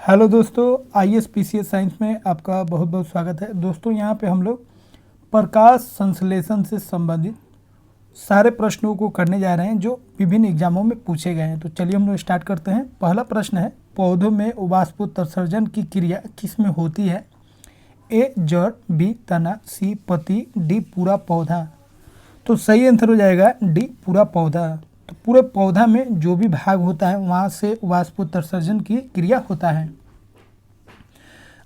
Hello दोस्तों, IAS PCS science में आपका बहुत बहुत स्वागत है। दोस्तों यहाँ पे हम लोग प्रकाश संश्लेषण से संबंधित सारे प्रश्नों को करने जा रहे हैं जो विभिन्न एग्जामों में पूछे गए हैं। तो चलिए हम लोग स्टार्ट करते हैं। पहला प्रश्न है, पौधों में वाष्पोत्सर्जन की क्रिया किस में होती है? ए जड़, बी तना, सी पत्ती, डी पूरा पौधा। तो सही आंसर हो जाएगा डी पूरा पौधा। तो पूरे पौधा में जो भी भाग होता है वहाँ से वाष्पोत्सर्जन की क्रिया होता है।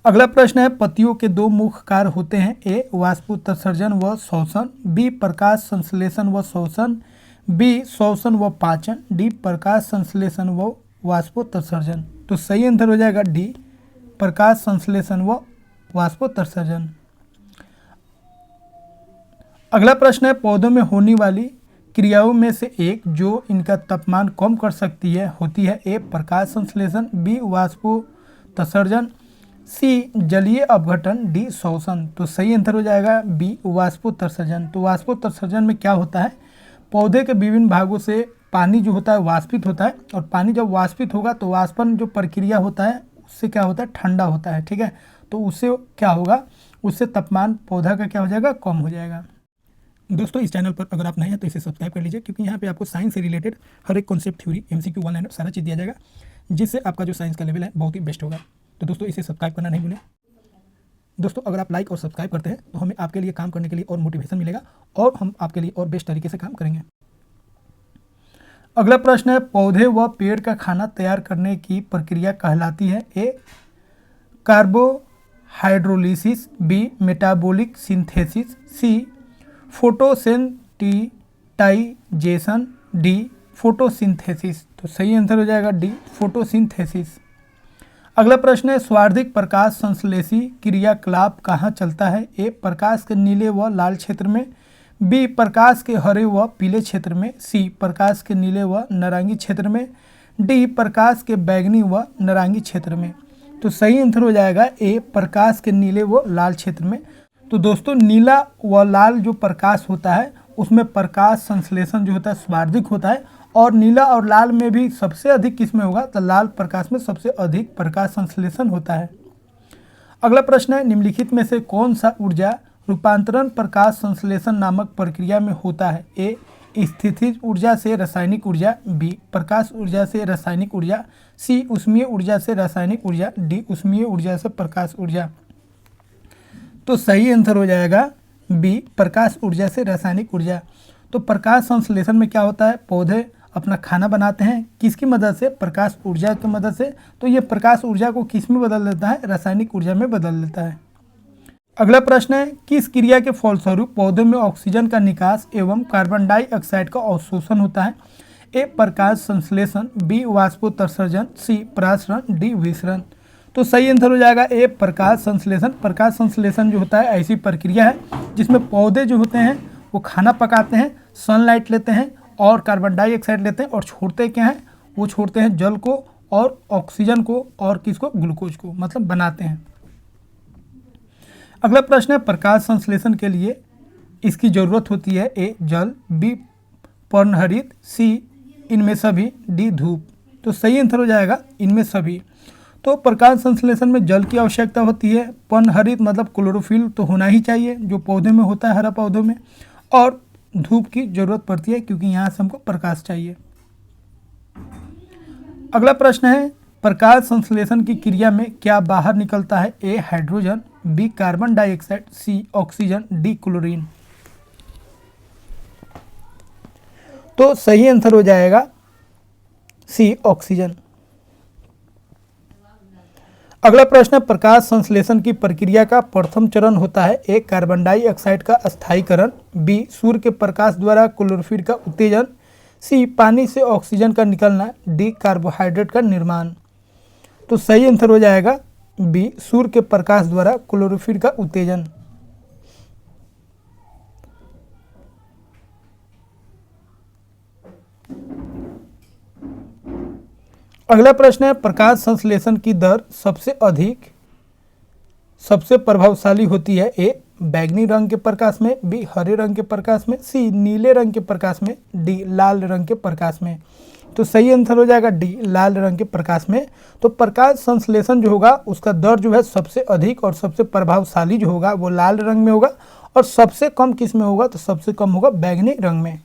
अगला प्रश्न है, पत्तियों के दो मुख्य कार्य होते हैं। ए वाष्पोत्सर्जन व शोषण, बी प्रकाश संश्लेषण व शोषण, बी शोषण व पाचन, डी प्रकाश संश्लेषण व वाष्पोत्सर्जन। तो सही आंसर हो जाएगा डी प्रकाश संश्लेषण व वाष्पोत्सर्जन। अगला प्रश्न है, पौधों में होने वाली क्रियाओं में से एक जो इनका तापमान कम कर सकती है होती है। ए प्रकाश संश्लेषण, बी वाष्पोत्सर्जन, सी जलीय अपघटन, डी शोषण। तो सही आंसर हो जाएगा बी वाष्पोत्सर्जन। तो वाष्पोत्सर्जन में क्या होता है, पौधे के विभिन्न भागों से पानी जो होता है वाष्पित होता है, और पानी जब वाष्पित होगा तो वाष्पन जो प्रक्रिया होता है उससे क्या होता है, ठंडा होता है। ठीक है, तो उससे क्या होगा, उससे तापमान पौधा का क्या हो जाएगा, कम हो जाएगा। दोस्तों इस चैनल पर अगर आप नए हैं तो इसे सब्सक्राइब कर लीजिए, क्योंकि यहाँ पे आपको साइंस से रिलेटेड हर एक concept, theory, MCQ, one liner सारा चीज़ दिया जाएगा, जिससे आपका जो साइंस का लेवल है बहुत ही बेस्ट होगा। तो दोस्तों इसे सब्सक्राइब करना नहीं भूलें। दोस्तों अगर आप लाइक और सब्सक्राइब करते हैं तो हमें आपके लिए काम करने के लिए और मोटिवेशन मिलेगा, और हम आपके लिए और बेस्ट तरीके से काम करेंगे। अगला प्रश्न है, पौधे व पेड़ का खाना तैयार करने की प्रक्रिया कहलाती है। ए कार्बोहाइड्रोलिसिस, बी मेटाबॉलिक सिंथेसिस, सी फोटोसेंसिटाइजेशन, डी फोटोसिंथेसिस। तो सही आंसर हो जाएगा डी फोटोसिंथेसिस। अगला प्रश्न है, स्वार्थिक प्रकाश संश्लेषी क्रियाकलाप कहाँ चलता है? ए प्रकाश के नीले व लाल क्षेत्र में, बी प्रकाश के हरे व पीले क्षेत्र में, सी प्रकाश के नीले व नारंगी क्षेत्र में, डी प्रकाश के बैंगनी व नारंगी क्षेत्र में। तो सही आंसर हो जाएगा ए प्रकाश के नीले व लाल क्षेत्र में। तो दोस्तों नीला व लाल जो प्रकाश होता है उसमें प्रकाश संश्लेषण जो होता है स्वार्थिक होता है, और नीला और लाल में भी सबसे अधिक किस में होगा, तो लाल प्रकाश में सबसे अधिक प्रकाश संश्लेषण होता है। अगला प्रश्न है, निम्नलिखित में से कौन सा ऊर्जा रूपांतरण प्रकाश संश्लेषण नामक प्रक्रिया में होता है? ए स्थितिज ऊर्जा से रासायनिक ऊर्जा, बी प्रकाश ऊर्जा से रासायनिक ऊर्जा, सी ऊष्मीय ऊर्जा से रासायनिक ऊर्जा, डी ऊष्मीय ऊर्जा से प्रकाश ऊर्जा। तो सही आंसर हो जाएगा बी प्रकाश ऊर्जा से रासायनिक ऊर्जा। तो प्रकाश संश्लेषण में क्या होता है, पौधे अपना खाना बनाते हैं किसकी मदद से, प्रकाश ऊर्जा की मदद से। तो ये प्रकाश ऊर्जा को किस में बदल देता है, रासायनिक ऊर्जा में बदल देता है। अगला प्रश्न है, किस क्रिया के फलस्वरूप पौधों में ऑक्सीजन का निकास एवं कार्बन डाइऑक्साइड का अवशोषण होता है? ए प्रकाश संश्लेषण, बी वाष्पोत्सर्जन, सी परासरण, डी विसरण। तो सही आंसर हो जाएगा ए प्रकाश संश्लेषण। प्रकाश संश्लेषण जो होता है ऐसी प्रक्रिया है जिसमें पौधे जो होते हैं वो खाना पकाते हैं, सनलाइट लेते हैं और कार्बन डाइऑक्साइड लेते हैं, और छोड़ते क्या हैं, वो छोड़ते हैं जल को और ऑक्सीजन को, और किसको, ग्लूकोज को, मतलब बनाते हैं। अगला प्रश्न है, प्रकाश संश्लेषण के लिए इसकी ज़रूरत होती है। ए जल, बी पर्णहरित, सी इनमें सभी, डी धूप। तो सही आंसर हो जाएगा इनमें सभी। तो प्रकाश संश्लेषण में जल की आवश्यकता होती है, पर्णहरित मतलब क्लोरोफिल तो होना ही चाहिए जो पौधे में होता है, हरा पौधों में, और धूप की जरूरत पड़ती है क्योंकि यहाँ से हमको प्रकाश चाहिए। अगला प्रश्न है, प्रकाश संश्लेषण की क्रिया में क्या बाहर निकलता है? ए हाइड्रोजन, बी कार्बन डाइऑक्साइड, सी ऑक्सीजन, डी क्लोरीन। तो सही आंसर हो जाएगा सी ऑक्सीजन। अगला प्रश्न, प्रकाश संश्लेषण की प्रक्रिया का प्रथम चरण होता है। ए कार्बन डाइऑक्साइड का स्थायीकरण, बी सूर्य के प्रकाश द्वारा क्लोरोफिल का उत्तेजन, सी पानी से ऑक्सीजन का निकलना, डी कार्बोहाइड्रेट का निर्माण। तो सही आंसर हो जाएगा बी सूर्य के प्रकाश द्वारा क्लोरोफिल का उत्तेजन। अगला प्रश्न है, प्रकाश संश्लेषण की दर सबसे प्रभावशाली होती है। ए बैंगनी रंग के प्रकाश में, बी हरे रंग के प्रकाश में, सी नीले रंग के प्रकाश में, डी लाल रंग के प्रकाश में। तो सही आंसर हो जाएगा डी, लाल रंग के प्रकाश में। तो प्रकाश संश्लेषण जो होगा उसका दर जो है सबसे अधिक और सबसे प्रभावशाली जो होगा वो लाल रंग में होगा, और सबसे कम किस में होगा, तो सबसे कम होगा बैंगनी रंग में।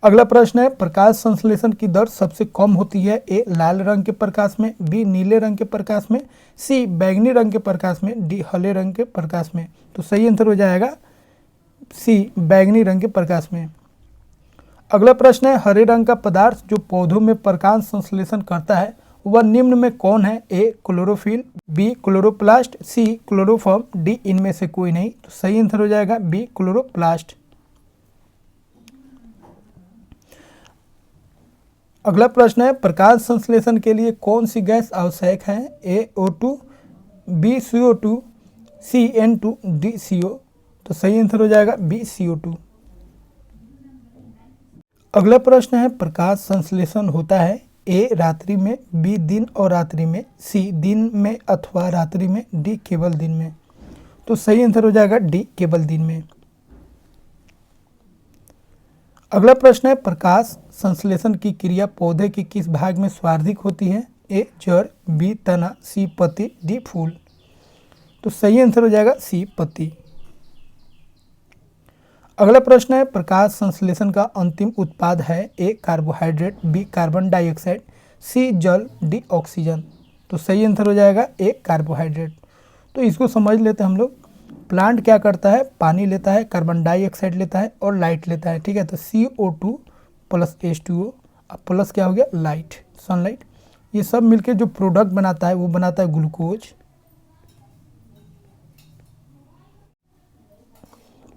अगला प्रश्न है, प्रकाश संश्लेषण की दर सबसे कम होती है ए लाल रंग के प्रकाश में, बी नीले रंग के प्रकाश में, सी बैंगनी रंग के प्रकाश में, डी हरे रंग के प्रकाश में। तो सही आंसर हो जाएगा सी, बैंगनी रंग के प्रकाश में। अगला प्रश्न है, हरे रंग का पदार्थ जो पौधों में प्रकाश संश्लेषण करता है वह निम्न में कौन है, A chlorophyll, B chloroplast, C chloroform, D इनमें से कोई नहीं। तो सही आंसर हो जाएगा बी क्लोरोप्लास्ट। अगला प्रश्न है, प्रकाश संश्लेषण के लिए कौन सी गैस आवश्यक है, ए O2, बी CO2, सी N2, डी CO। तो सही आंसर हो जाएगा बी CO2। अगला प्रश्न है, प्रकाश संश्लेषण होता है ए रात्रि में, बी दिन और रात्रि में, सी दिन में अथवा रात्रि में, डी केवल दिन में। तो सही आंसर हो जाएगा डी, केवल दिन में। अगला प्रश्न है, प्रकाश संश्लेषण की क्रिया पौधे के किस भाग में सर्वाधिक होती है, ए जड़, बी तना, सी पत्ती, डी फूल। तो सही आंसर हो जाएगा सी पत्ती। अगला प्रश्न है, प्रकाश संश्लेषण का अंतिम उत्पाद है ए कार्बोहाइड्रेट, बी कार्बन डाइऑक्साइड, सी जल, डी ऑक्सीजन। तो सही आंसर हो जाएगा ए कार्बोहाइड्रेट। तो इसको समझ लेते हैं हम लोग। प्लांट क्या करता है, पानी लेता है, कार्बन डाइऑक्साइड लेता है और लाइट लेता है, ठीक है। तो CO2 प्लस H2O, अब प्लस क्या हो गया, लाइट, सनलाइट। ये सब मिलके जो प्रोडक्ट बनाता है वो बनाता है ग्लूकोज,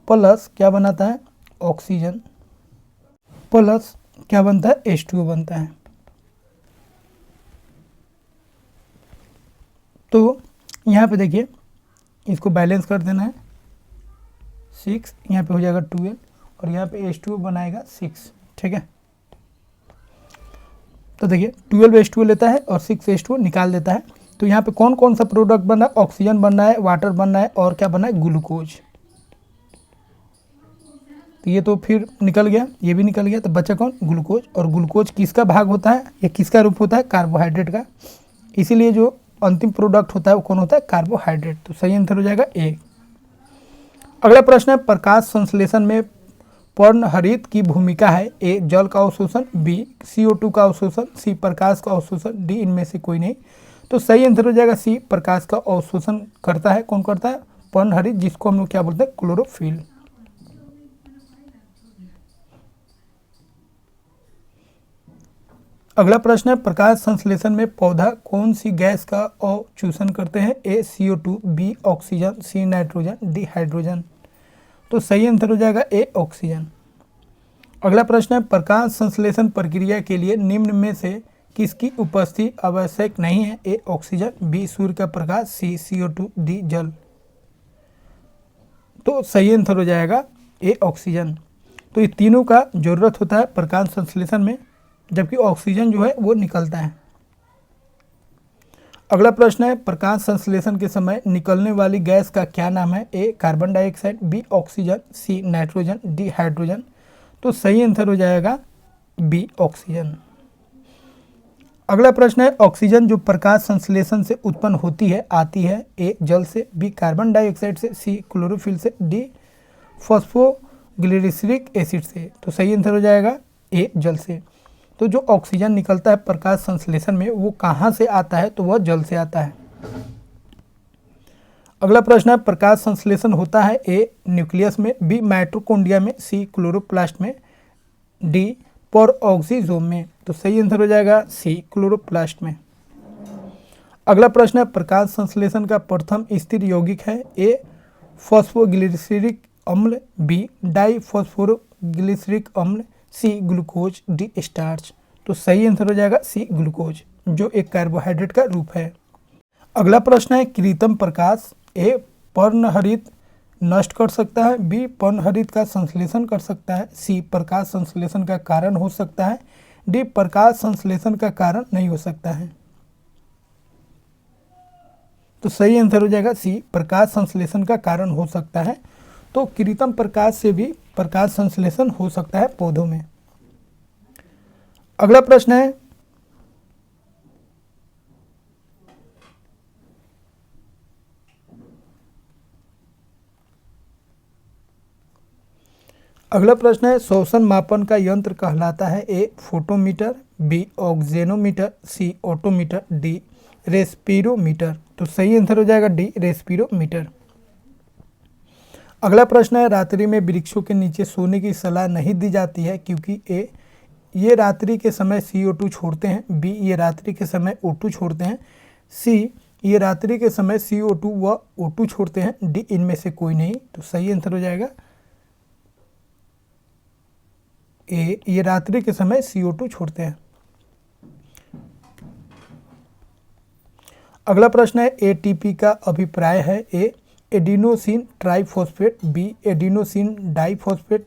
प्लस क्या बनाता है, ऑक्सीजन, प्लस क्या बनता है, H2O बनता है। तो यहाँ पे देखिए, इसको बैलेंस कर देना है, 6, यहाँ पे हो जाएगा 12 और यहाँ पे H2O बनाएगा 6, ठीक है। तो देखिए 12 H2O लेता है और 6 H2O निकाल देता है। तो यहाँ पे कौन कौन सा प्रोडक्ट बन रहा है, ऑक्सीजन बन रहा है, वाटर बन रहा है और क्या बना है, ग्लूकोज। तो ये तो फिर निकल गया, ये भी निकल गया, तो बचा कौन, ग्लूकोज। और ग्लूकोज किसका भाग होता है, ये किसका रूप होता है, कार्बोहाइड्रेट का। इसीलिए जो अंतिम प्रोडक्ट होता है वो कौन होता है, कार्बोहाइड्रेट। तो सही आंसर हो जाएगा ए। अगला प्रश्न है, प्रकाश संश्लेषण में पर्णहरित की भूमिका है, ए जल का अवशोषण, बी CO2 का अवशोषण, सी प्रकाश का अवशोषण, डी इनमें से कोई नहीं। तो सही आंसर हो जाएगा सी, प्रकाश का अवशोषण करता है। कौन करता है, पर्णहरित, जिसको हम लोग क्या बोलते हैं, क्लोरोफिल। अगला प्रश्न है, प्रकाश संश्लेषण में पौधा कौन सी गैस का अवशोषण करते हैं, A CO2, B oxygen, C nitrogen, D hydrogen. तो सही आंसर हो जाएगा ए ऑक्सीजन। अगला प्रश्न है, प्रकाश संश्लेषण प्रक्रिया के लिए निम्न में से किसकी उपस्थिति आवश्यक नहीं है, ए ऑक्सीजन, बी सूर्य का प्रकाश, सी CO2, डी जल। तो सही आंसर हो जाएगा ए ऑक्सीजन। तो ये तीनों का जरूरत होता है प्रकाश संश्लेषण में, जबकि ऑक्सीजन जो है वो निकलता है। अगला प्रश्न है, प्रकाश संश्लेषण के समय निकलने वाली गैस का क्या नाम है, A carbon dioxide, B oxygen, C nitrogen, D hydrogen. तो सही आंसर हो जाएगा बी ऑक्सीजन। अगला प्रश्न है, ऑक्सीजन जो प्रकाश संश्लेषण से उत्पन्न होती है आती है, ए जल से, बी कार्बन डाइऑक्साइड से, सी क्लोरोफिल से, डी फॉस्फोग्लिसरिक एसिड से। तो सही आंसर हो जाएगा ए जल से। तो जो ऑक्सीजन निकलता है प्रकाश संश्लेषण में वो कहाँ से आता है, तो वह जल से आता है। अगला प्रश्न है, प्रकाश संश्लेषण होता है ए न्यूक्लियस में, बी माइटोकॉन्ड्रिया में, सी क्लोरोप्लास्ट में, डी परऑक्सीजोम में। तो सही आंसर हो जाएगा सी क्लोरोप्लास्ट में। अगला प्रश्न है, प्रकाश संश्लेषण का प्रथम स्थिर यौगिक है, ए फॉस्फोग्लिसरिक अम्ल, बी डाइफॉस्फोग्लिसरिक अम्ल, सी ग्लूकोज, डी स्टार्च। तो सही आंसर हो जाएगा सी ग्लूकोज, जो एक कार्बोहाइड्रेट का रूप है। अगला प्रश्न है, कृत्रिम प्रकाश ए पर्णहरित नष्ट कर सकता है, बी पर्णहरित का संश्लेषण कर सकता है, सी प्रकाश संश्लेषण का कारण हो सकता है, डी प्रकाश संश्लेषण का कारण नहीं हो सकता है। तो सही आंसर हो जाएगा सी, प्रकाश संश्लेषण का कारण हो सकता है। तो कृत्रिम प्रकाश से भी प्रकाश संश्लेषण हो सकता है पौधों में। अगला प्रश्न है शोषण मापन का यंत्र कहलाता है ए फोटोमीटर, बी ऑक्सीजनोमीटर, सी ऑटोमीटर, डी रेस्पिरोमीटर। तो सही आंसर हो जाएगा डी रेस्पिरोमीटर। अगला प्रश्न है रात्रि में वृक्षों के नीचे सोने की सलाह नहीं दी जाती है क्योंकि ए ये रात्रि के समय CO2 छोड़ते हैं, बी ये रात्रि के समय O2 छोड़ते हैं, सी ये रात्रि के समय CO2 व O2 छोड़ते हैं, डी इनमें से कोई नहीं। तो सही आंसर हो जाएगा ए ये रात्रि के समय CO2 छोड़ते हैं। अगला प्रश्न है ATP का अभिप्राय है A adenosine triphosphate, B adenosine diphosphate,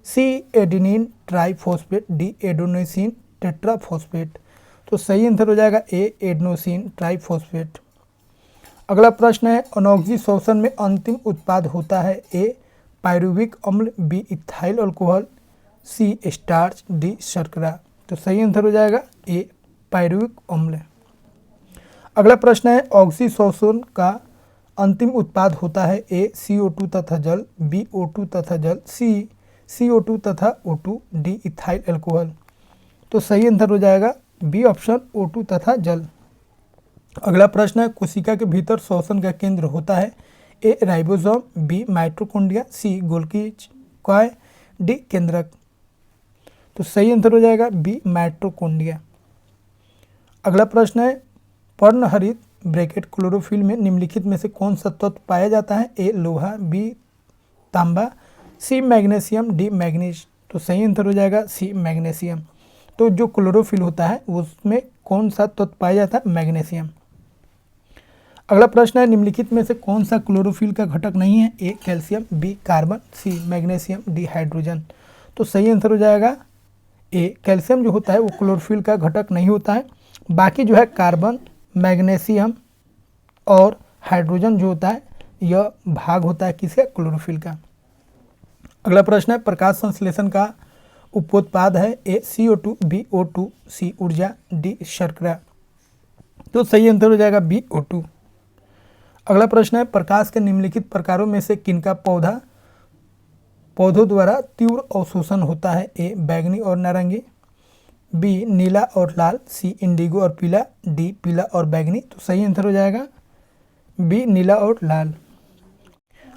C adenine triphosphate, D adenosine tetraphosphate. तो सही आंसर हो जाएगा ए एडेनोसिन ट्राइफॉस्फेट। अगला प्रश्न है अनोक्सी शोषण में अंतिम उत्पाद होता है ए पायरुविक अम्ल, बी इथाइल अल्कोहल, सी स्टार्च, डी शर्करा। तो सही आंसर हो जाएगा ए पायरुविक अम्ल। अगला प्रश्न है ऑक्सी शोषण का अंतिम उत्पाद होता है ए CO2 तथा जल, बी O2 तथा जल, सी CO2 तथा O2, डी इथाइल अल्कोहल। तो सही आंसर हो जाएगा बी ऑप्शन O2 तथा जल। अगला प्रश्न है कोशिका के भीतर शोषण का केंद्र होता है A ribosome, B mitochondria, C Golgi कॉय, डी केंद्रक। तो सही आंसर हो जाएगा बी माइटोकॉन्ड्रिया। अगला प्रश्न है पर्णहरित ब्रैकेट क्लोरोफिल में निम्नलिखित में से कौन सा तत्व पाया जाता है ए लोहा, बी तांबा, सी मैग्नीशियम, डी मैग्नीज। तो सही आंसर हो जाएगा सी मैग्नीशियम। तो जो क्लोरोफिल होता है उसमें कौन सा तत्व पाया जाता है मैग्नीशियम। अगला प्रश्न है निम्नलिखित में से कौन सा क्लोरोफिल का घटक नहीं है A calcium, B carbon, C magnesium, D hydrogen. तो सही आंसर हो जाएगा ए कैल्शियम जो होता है वो क्लोरोफिल का घटक नहीं होता है। बाकी जो है कार्बन, मैग्नीशियम और हाइड्रोजन जो होता है यह भाग होता है किसका क्लोरोफिल का। अगला प्रश्न है प्रकाश संश्लेषण का उपोत्पाद है ए CO2, बी O2, सी ऊर्जा, डी शर्करा। तो सही आंसर हो जाएगा बी O2। अगला प्रश्न है प्रकाश के निम्नलिखित प्रकारों में से किनका पौधों द्वारा तीव्र अवशोषण होता है ए बैंगनी और नारंगी, बी नीला और लाल, सी इंडिगो और पीला, डी पीला और बैंगनी। तो सही आंसर हो जाएगा बी नीला और लाल।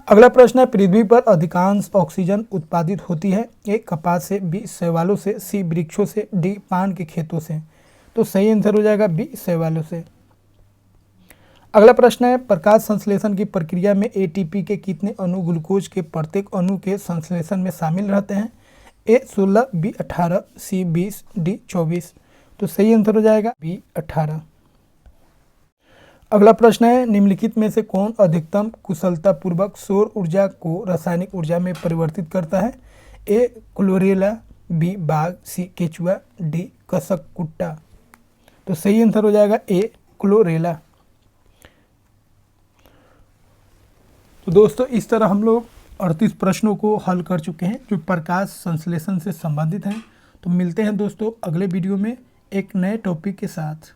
अगला प्रश्न है पृथ्वी पर अधिकांश ऑक्सीजन उत्पादित होती है ए कपास से, बी शैवालों से, सी वृक्षों से, डी पान के खेतों से। तो सही आंसर हो जाएगा बी शैवालों से। अगला प्रश्न है प्रकाश संश्लेषण की प्रक्रिया में ATP के कितने अणु ग्लूकोज के प्रत्येक अणु के संश्लेषण में शामिल रहते हैं ए 16, बी 18, सी 20, डी 24। तो सही आंसर हो जाएगा बी 18। अगला प्रश्न है निम्नलिखित में से कौन अधिकतम कुशलतापूर्वक सौर ऊर्जा को रासायनिक ऊर्जा में परिवर्तित करता है ए क्लोरेला, बी बाघ, सी केचुआ, डी कसक कुट्टा। तो सही आंसर हो जाएगा ए क्लोरेला। तो दोस्तों इस तरह हम लोग 38 प्रश्नों को हल कर चुके हैं जो प्रकाश संश्लेषण से संबंधित हैं। तो मिलते हैं दोस्तों अगले वीडियो में एक नए टॉपिक के साथ।